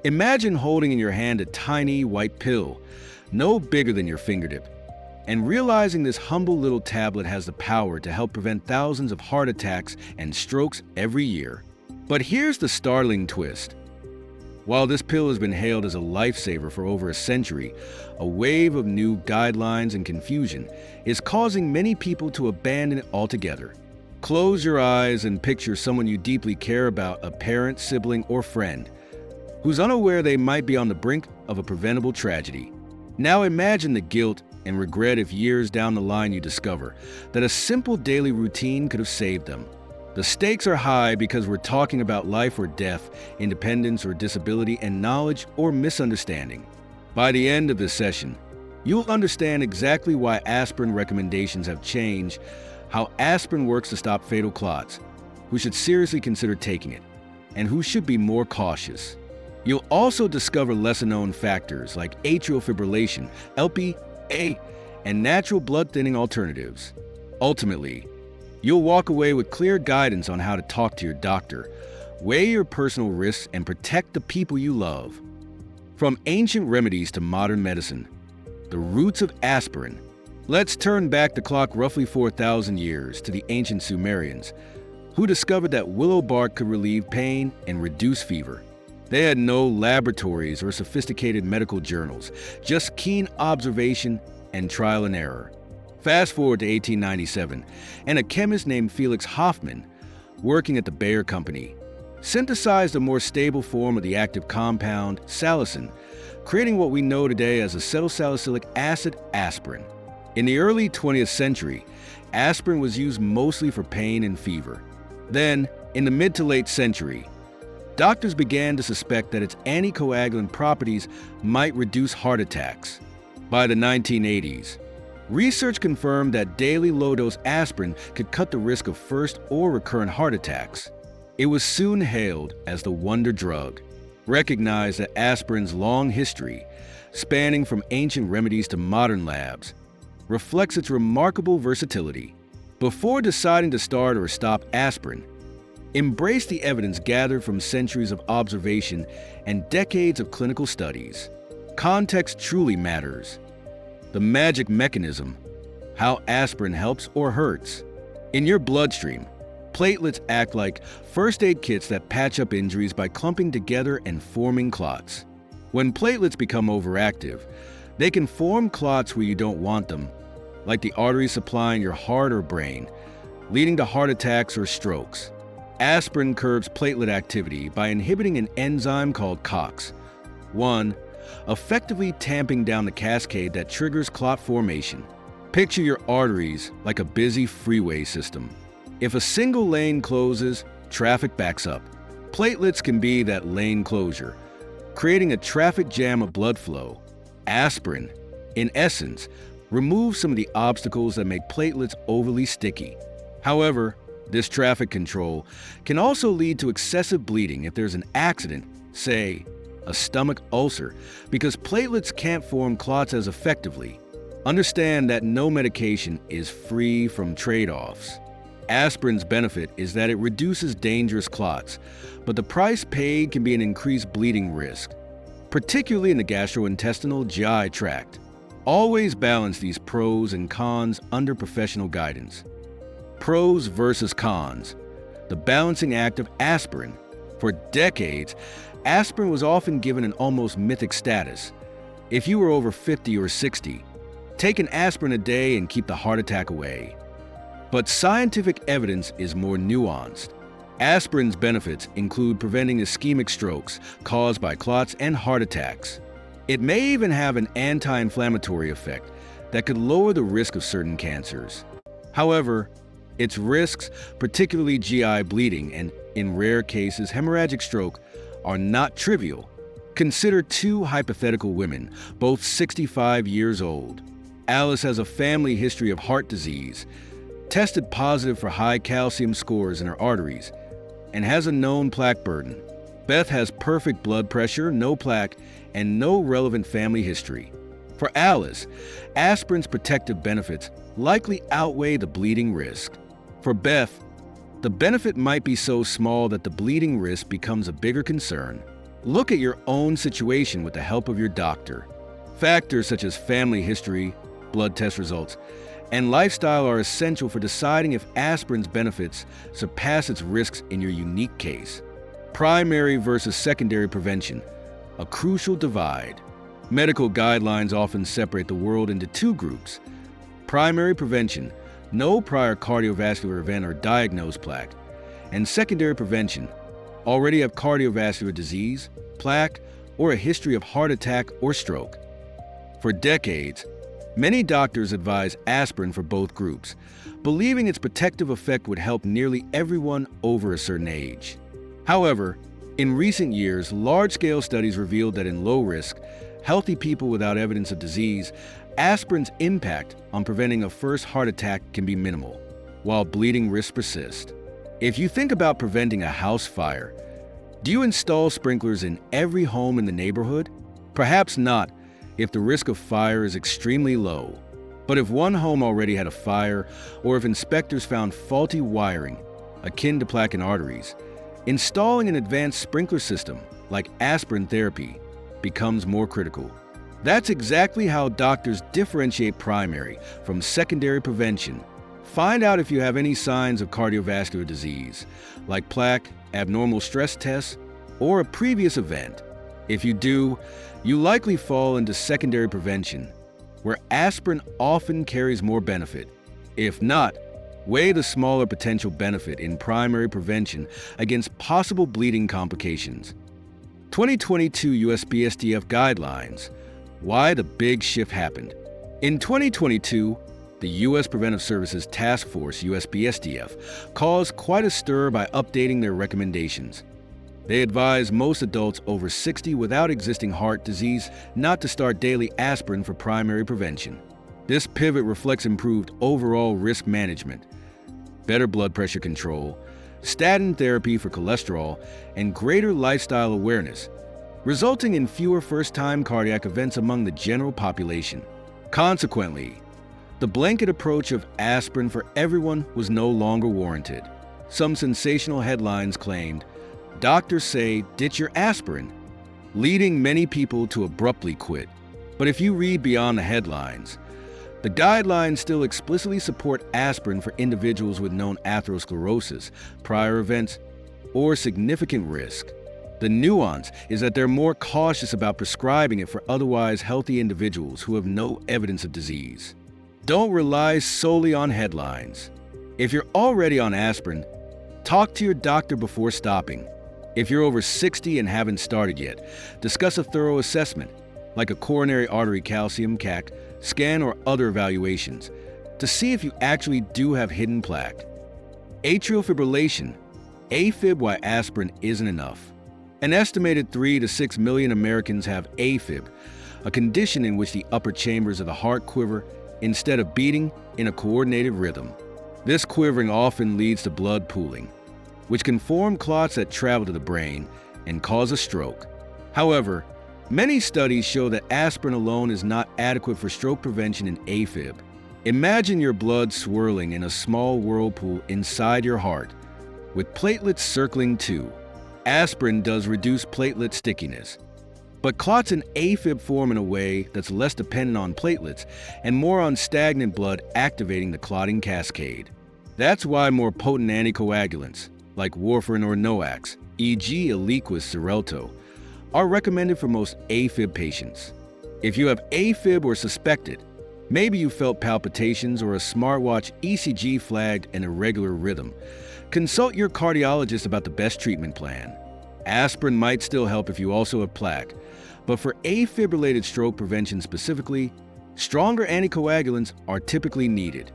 Imagine holding in your hand a tiny white pill, no bigger than your fingertip, and realizing this humble little tablet has the power to help prevent thousands of heart attacks and strokes every year. But here's the startling twist. While this pill has been hailed as a lifesaver for over a century, a wave of new guidelines and confusion is causing many people to abandon it altogether. Close your eyes and picture someone you deeply care about, a parent, sibling, or friend, who's unaware they might be on the brink of a preventable tragedy. Now imagine the guilt and regret if years down the line you discover that a simple daily routine could have saved them. The stakes are high because we're talking about life or death, independence or disability, and knowledge or misunderstanding. By the end of this session, you'll understand exactly why aspirin recommendations have changed, how aspirin works to stop fatal clots, who should seriously consider taking it, and who should be more cautious. You'll also discover lesser-known factors like atrial fibrillation, LPA, and natural blood thinning alternatives. Ultimately, you'll walk away with clear guidance on how to talk to your doctor, weigh your personal risks, and protect the people you love. From ancient remedies to modern medicine, the roots of aspirin. Let's turn back the clock roughly 4,000 years to the ancient Sumerians, who discovered that willow bark could relieve pain and reduce fever. They had no laboratories or sophisticated medical journals, just keen observation and trial and error. Fast forward to 1897, and a chemist named Felix Hoffmann, working at the Bayer Company, synthesized a more stable form of the active compound, salicin, creating what we know today as acetylsalicylic acid, aspirin. In the early 20th century, aspirin was used mostly for pain and fever. Then, in the mid to late century, doctors began to suspect that its anticoagulant properties might reduce heart attacks. By the 1980s, research confirmed that daily low-dose aspirin could cut the risk of first or recurrent heart attacks. It was soon hailed as the wonder drug. Recognize that aspirin's long history, spanning from ancient remedies to modern labs, reflects its remarkable versatility. Before deciding to start or stop aspirin, embrace the evidence gathered from centuries of observation and decades of clinical studies. Context truly matters. The magic mechanism, how aspirin helps or hurts. In your bloodstream, platelets act like first aid kits that patch up injuries by clumping together and forming clots. When platelets become overactive, they can form clots where you don't want them, like the arteries supplying your heart or brain, leading to heart attacks or strokes. Aspirin curbs platelet activity by inhibiting an enzyme called COX-1, effectively tamping down the cascade that triggers clot formation. Picture your arteries like a busy freeway system. If a single lane closes, traffic backs up. Platelets can be that lane closure, creating a traffic jam of blood flow. Aspirin, in essence, removes some of the obstacles that make platelets overly sticky. However, this traffic control can also lead to excessive bleeding if there's an accident, say, a stomach ulcer, because platelets can't form clots as effectively. Understand that no medication is free from trade-offs. Aspirin's benefit is that it reduces dangerous clots, but the price paid can be an increased bleeding risk, particularly in the gastrointestinal GI tract. Always balance these pros and cons under professional guidance. Pros versus cons. The balancing act of aspirin. For decades, aspirin was often given an almost mythic status. If you were over 50 or 60, take an aspirin a day and keep the heart attack away. But scientific evidence is more nuanced. Aspirin's benefits include preventing ischemic strokes caused by clots and heart attacks. It may even have an anti-inflammatory effect that could lower the risk of certain cancers. However, its risks, particularly GI bleeding and, in rare cases, hemorrhagic stroke, are not trivial. Consider two hypothetical women, both 65 years old. Alice has a family history of heart disease, tested positive for high calcium scores in her arteries, and has a known plaque burden. Beth has perfect blood pressure, no plaque, and no relevant family history. For Alice, aspirin's protective benefits likely outweigh the bleeding risk. For Beth, the benefit might be so small that the bleeding risk becomes a bigger concern. Look at your own situation with the help of your doctor. Factors such as family history, blood test results, and lifestyle are essential for deciding if aspirin's benefits surpass its risks in your unique case. Primary versus secondary prevention, a crucial divide. Medical guidelines often separate the world into two groups. Primary prevention, no prior cardiovascular event or diagnosed plaque. And secondary prevention, already have cardiovascular disease, plaque, or a history of heart attack or stroke. For decades, many doctors advise aspirin for both groups, believing its protective effect would help nearly everyone over a certain age. However, in recent years, large-scale studies revealed that in low-risk, healthy people without evidence of disease, aspirin's impact on preventing a first heart attack can be minimal, while bleeding risks persist. If you think about preventing a house fire, do you install sprinklers in every home in the neighborhood? Perhaps not, if the risk of fire is extremely low. But if one home already had a fire, or if inspectors found faulty wiring, akin to plaque and arteries, installing an advanced sprinkler system, like aspirin therapy, becomes more critical. That's exactly how doctors differentiate primary from secondary prevention. Find out if you have any signs of cardiovascular disease, like plaque, abnormal stress tests, or a previous event. If you do, you likely fall into secondary prevention, where aspirin often carries more benefit. If not, weigh the smaller potential benefit in primary prevention against possible bleeding complications. 2022 USPSTF Guidelines. Why the big shift happened. In 2022, the U.S. Preventive Services Task Force, USPSTF, caused quite a stir by updating their recommendations. They advise most adults over 60 without existing heart disease not to start daily aspirin for primary prevention. This pivot reflects improved overall risk management, better blood pressure control, statin therapy for cholesterol, and greater lifestyle awareness, resulting in fewer first-time cardiac events among the general population. Consequently, the blanket approach of aspirin for everyone was no longer warranted. Some sensational headlines claimed, "Doctors say ditch your aspirin," leading many people to abruptly quit. But if you read beyond the headlines, the guidelines still explicitly support aspirin for individuals with known atherosclerosis, prior events, or significant risk. The nuance is that they're more cautious about prescribing it for otherwise healthy individuals who have no evidence of disease. Don't rely solely on headlines. If you're already on aspirin, talk to your doctor before stopping. If you're over 60 and haven't started yet, discuss a thorough assessment, like a coronary artery calcium (CAC) scan or other evaluations, to see if you actually do have hidden plaque. Atrial fibrillation, AFib. Why aspirin isn't enough. An estimated 3 to 6 million Americans have AFib, a condition in which the upper chambers of the heart quiver instead of beating in a coordinated rhythm. This quivering often leads to blood pooling, which can form clots that travel to the brain and cause a stroke. However, many studies show that aspirin alone is not adequate for stroke prevention in AFib. Imagine your blood swirling in a small whirlpool inside your heart, with platelets circling too. Aspirin does reduce platelet stickiness, but clots in AFib form in a way that's less dependent on platelets and more on stagnant blood activating the clotting cascade. That's why more potent anticoagulants, like warfarin or NOACs, e.g. Eliquis, Xarelto, are recommended for most AFib patients. If you have AFib or suspect it, maybe you felt palpitations or a smartwatch ECG flagged an irregular rhythm, consult your cardiologist about the best treatment plan. Aspirin might still help if you also have plaque, but for AFib-related stroke prevention specifically, stronger anticoagulants are typically needed.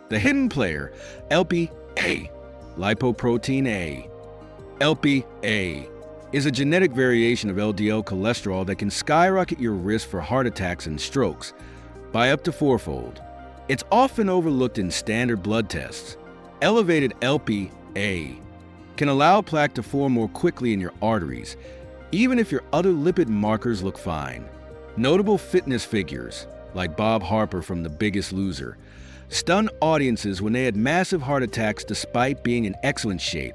The hidden player, LPA, lipoprotein A. LPA is a genetic variation of LDL cholesterol that can skyrocket your risk for heart attacks and strokes by up to fourfold. It's often overlooked in standard blood tests. Elevated LPA can allow plaque to form more quickly in your arteries, even if your other lipid markers look fine. Notable fitness figures, like Bob Harper from The Biggest Loser, stunned audiences when they had massive heart attacks despite being in excellent shape.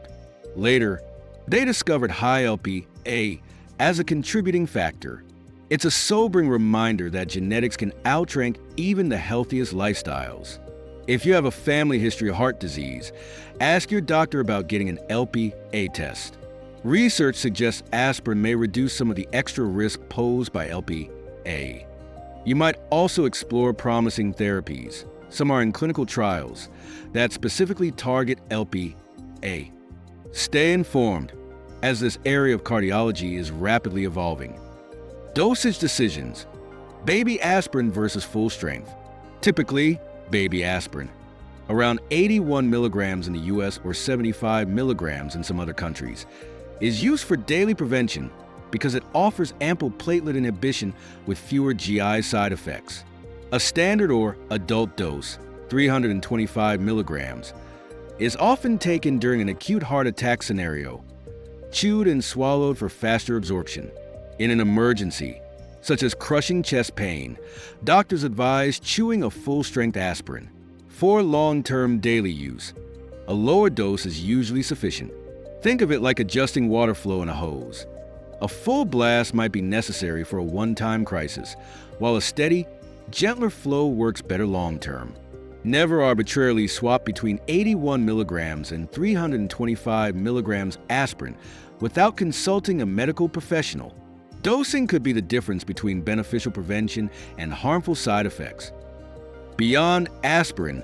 Later, they discovered high LPA as a contributing factor. It's a sobering reminder that genetics can outrank even the healthiest lifestyles. If you have a family history of heart disease, ask your doctor about getting an Lp(a) test. Research suggests aspirin may reduce some of the extra risk posed by Lp(a). You might also explore promising therapies, some are in clinical trials, that specifically target Lp(a). Stay informed, as this area of cardiology is rapidly evolving. Dosage decisions. Baby aspirin versus full strength. Typically, baby aspirin, around 81 milligrams in the US or 75 milligrams in some other countries, is used for daily prevention because it offers ample platelet inhibition with fewer GI side effects. A standard or adult dose, 325 milligrams, is often taken during an acute heart attack scenario, chewed and swallowed for faster absorption. In an emergency, such as crushing chest pain, doctors advise chewing a full-strength aspirin. For long-term daily use, a lower dose is usually sufficient. Think of it like adjusting water flow in a hose. A full blast might be necessary for a one-time crisis, while a steady, gentler flow works better long-term. Never arbitrarily swap between 81 milligrams and 325 milligrams aspirin without consulting a medical professional. Dosing could be the difference between beneficial prevention and harmful side effects. Beyond aspirin,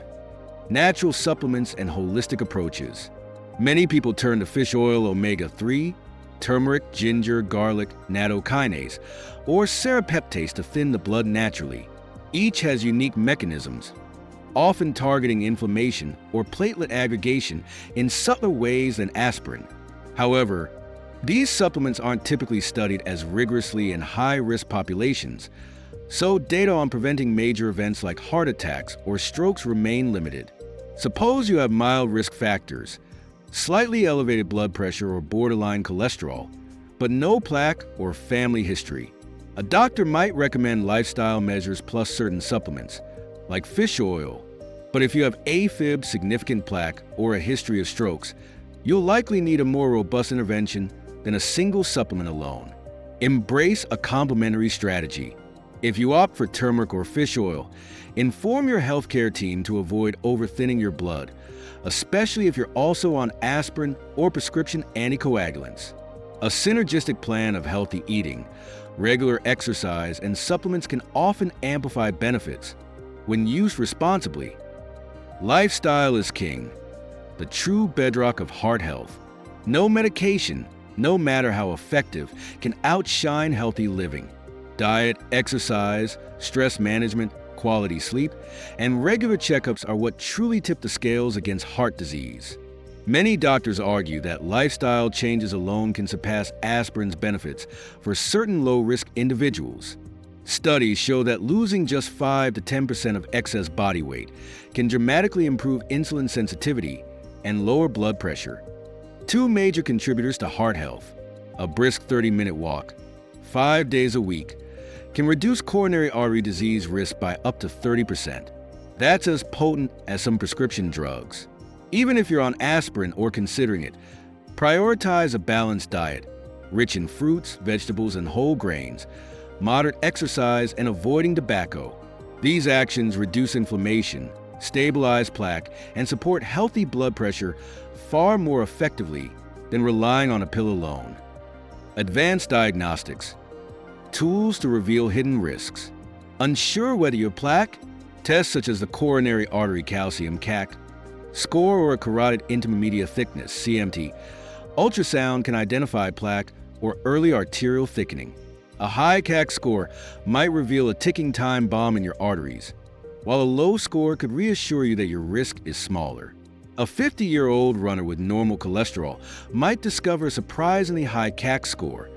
natural supplements and holistic approaches. Many people turn to fish oil omega-3, turmeric, ginger, garlic, nattokinase, or serrapeptase to thin the blood naturally. Each has unique mechanisms, often targeting inflammation or platelet aggregation in subtler ways than aspirin. However, these supplements aren't typically studied as rigorously in high-risk populations, so data on preventing major events like heart attacks or strokes remain limited. Suppose you have mild risk factors, slightly elevated blood pressure or borderline cholesterol, but no plaque or family history. A doctor might recommend lifestyle measures plus certain supplements, like fish oil. But if you have AFib, significant plaque, or a history of strokes, you'll likely need a more robust intervention than a single supplement alone. Embrace a complementary strategy. If you opt for turmeric or fish oil, inform your healthcare team to avoid overthinning your blood, especially if you're also on aspirin or prescription anticoagulants. A synergistic plan of healthy eating, regular exercise, and supplements can often amplify benefits when used responsibly. Lifestyle is king, the true bedrock of heart health. No medication, no matter how effective, can outshine healthy living. Diet, exercise, stress management, quality sleep, and regular checkups are what truly tip the scales against heart disease. Many doctors argue that lifestyle changes alone can surpass aspirin's benefits for certain low-risk individuals. Studies show that losing just 5 to 10% of excess body weight can dramatically improve insulin sensitivity and lower blood pressure. Two major contributors to heart health, a brisk 30-minute walk, 5 days a week, can reduce coronary artery disease risk by up to 30%. That's as potent as some prescription drugs. Even if you're on aspirin or considering it, prioritize a balanced diet, rich in fruits, vegetables, and whole grains, moderate exercise, and avoiding tobacco. These actions reduce inflammation, stabilize plaque, and support healthy blood pressure far more effectively than relying on a pill alone. Advanced diagnostics. Tools to reveal hidden risks. Unsure whether you have plaque? Tests such as the coronary artery calcium (CAC) score or a carotid intima media thickness (CMT). Ultrasound can identify plaque or early arterial thickening. A high CAC score might reveal a ticking time bomb in your arteries, while a low score could reassure you that your risk is smaller. A 50-year-old runner with normal cholesterol might discover a surprisingly high CAC score,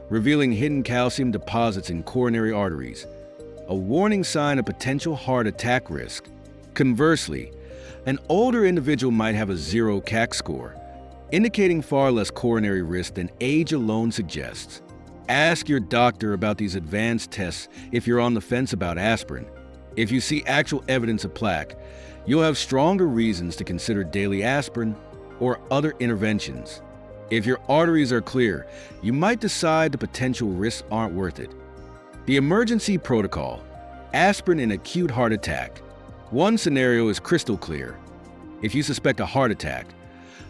revealing hidden calcium deposits in coronary arteries, a warning sign of potential heart attack risk. Conversely, an older individual might have a 0 CAC score, indicating far less coronary risk than age alone suggests. Ask your doctor about these advanced tests if you're on the fence about aspirin. If you see actual evidence of plaque, you'll have stronger reasons to consider daily aspirin or other interventions. If your arteries are clear, you might decide the potential risks aren't worth it. The emergency protocol: aspirin in acute heart attack. One scenario is crystal clear. If you suspect a heart attack,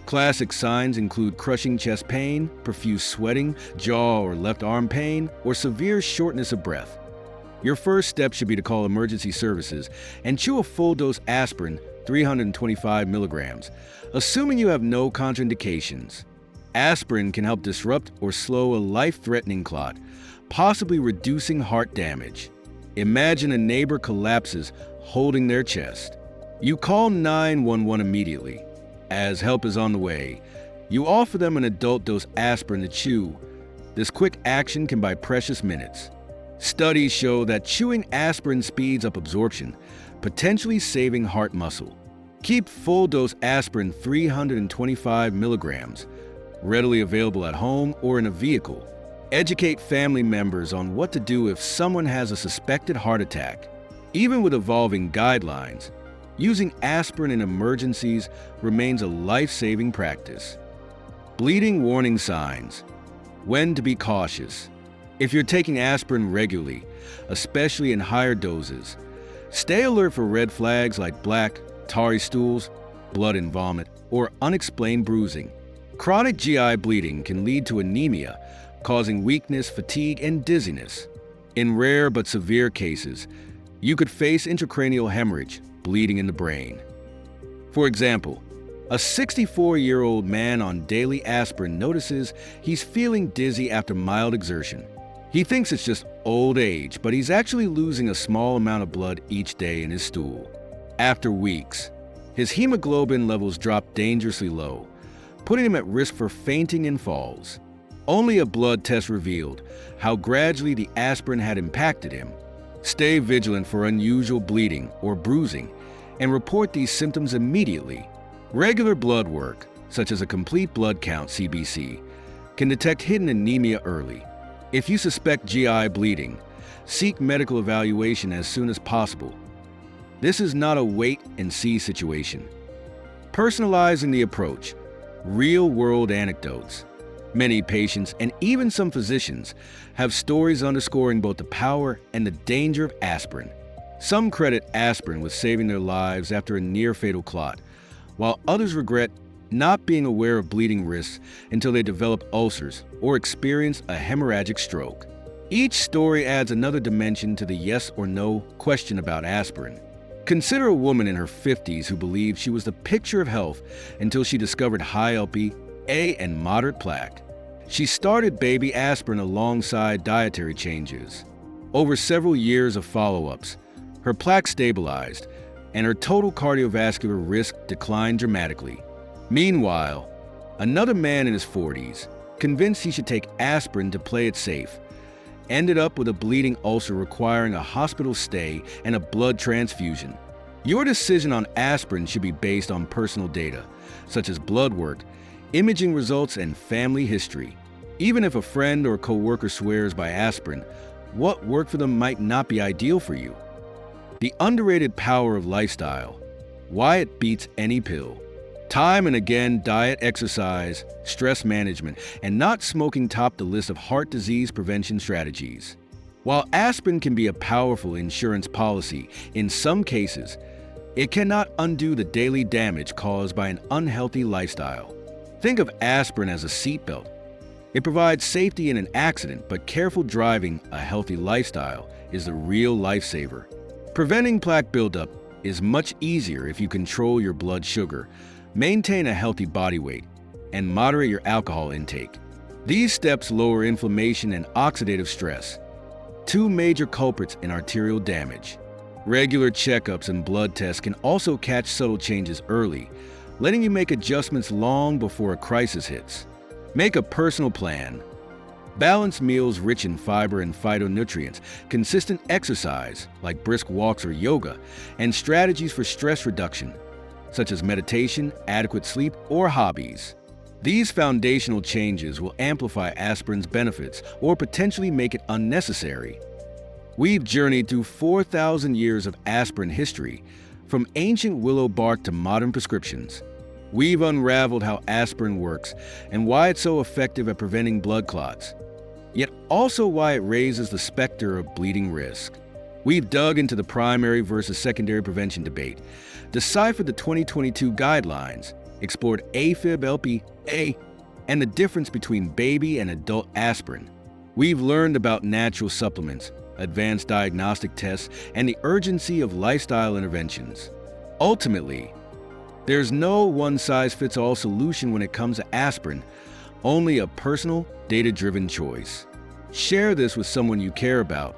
classic signs include crushing chest pain, profuse sweating, jaw or left arm pain, or severe shortness of breath. Your first step should be to call emergency services and chew a full-dose aspirin, 325 milligrams, assuming you have no contraindications. Aspirin can help disrupt or slow a life-threatening clot, possibly reducing heart damage. Imagine a neighbor collapses, holding their chest. You call 911 immediately. As help is on the way, you offer them an adult-dose aspirin to chew. This quick action can buy precious minutes. Studies show that chewing aspirin speeds up absorption, potentially saving heart muscle. Keep full-dose aspirin, 325 milligrams, readily available at home or in a vehicle. Educate family members on what to do if someone has a suspected heart attack. Even with evolving guidelines, using aspirin in emergencies remains a life-saving practice. Bleeding warning signs. When to be cautious. If you're taking aspirin regularly, especially in higher doses, stay alert for red flags like black, tarry stools, blood and vomit, or unexplained bruising. Chronic GI bleeding can lead to anemia, causing weakness, fatigue, and dizziness. In rare but severe cases, you could face intracranial hemorrhage, bleeding in the brain. For example, a 64-year-old man on daily aspirin notices he's feeling dizzy after mild exertion. He thinks it's just old age, but he's actually losing a small amount of blood each day in his stool. After weeks, his hemoglobin levels drop dangerously low, putting him at risk for fainting and falls. Only a blood test revealed how gradually the aspirin had impacted him. Stay vigilant for unusual bleeding or bruising and report these symptoms immediately. Regular blood work, such as a complete blood count (CBC), can detect hidden anemia early. If you suspect GI bleeding, seek medical evaluation as soon as possible. This is not a wait-and-see situation. Personalizing the approach. Real-world anecdotes. Many patients and even some physicians have stories underscoring both the power and the danger of aspirin. Some credit aspirin with saving their lives after a near-fatal clot, while others regret not being aware of bleeding risks until they develop ulcers or experience a hemorrhagic stroke. Each story adds another dimension to the yes or no question about aspirin. Consider a woman in her 50s who believed she was the picture of health until she discovered high Lp(a) and moderate plaque. She started baby aspirin alongside dietary changes. Over several years of follow-ups, her plaque stabilized and her total cardiovascular risk declined dramatically. Meanwhile, another man in his 40s, convinced he should take aspirin to play it safe, ended up with a bleeding ulcer requiring a hospital stay and a blood transfusion. Your decision on aspirin should be based on personal data, such as blood work, imaging results, and family history. Even if a friend or coworker swears by aspirin, what worked for them might not be ideal for you. The underrated power of lifestyle. Why it beats any pill. Time and again, diet, exercise, stress management, and not smoking top the list of heart disease prevention strategies. While aspirin can be a powerful insurance policy, in some cases, it cannot undo the daily damage caused by an unhealthy lifestyle. Think of aspirin as a seatbelt. It provides safety in an accident, but careful driving, a healthy lifestyle, is the real lifesaver. Preventing plaque buildup is much easier if you control your blood sugar, maintain a healthy body weight, and moderate your alcohol intake. These steps lower inflammation and oxidative stress, two major culprits in arterial damage. Regular checkups and blood tests can also catch subtle changes early, letting you make adjustments long before a crisis hits. Make a personal plan. Balanced meals rich in fiber and phytonutrients, consistent exercise like brisk walks or yoga, and strategies for stress reduction, such as meditation, adequate sleep, or hobbies. These foundational changes will amplify aspirin's benefits or potentially make it unnecessary. We've journeyed through 4,000 years of aspirin history, from ancient willow bark to modern prescriptions. We've unraveled how aspirin works and why it's so effective at preventing blood clots, yet also why it raises the specter of bleeding risk. We've dug into the primary versus secondary prevention debate, deciphered the 2022 guidelines, explored AFib LPA, and the difference between baby and adult aspirin. We've learned about natural supplements, advanced diagnostic tests, and the urgency of lifestyle interventions. Ultimately, there's no one-size-fits-all solution when it comes to aspirin, only a personal, data-driven choice. Share this with someone you care about,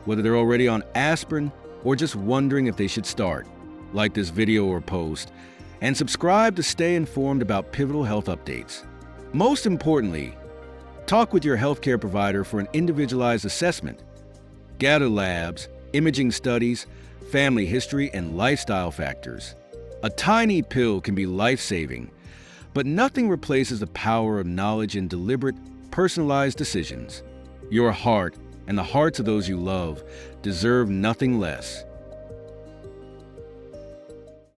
whether they're already on aspirin or just wondering if they should start. Like this video or post, and subscribe to stay informed about pivotal health updates. Most importantly, talk with your healthcare provider for an individualized assessment. Gather labs, imaging studies, family history, and lifestyle factors. A tiny pill can be life-saving, but nothing replaces the power of knowledge and deliberate, personalized decisions. Your heart and the hearts of those you love deserve nothing less.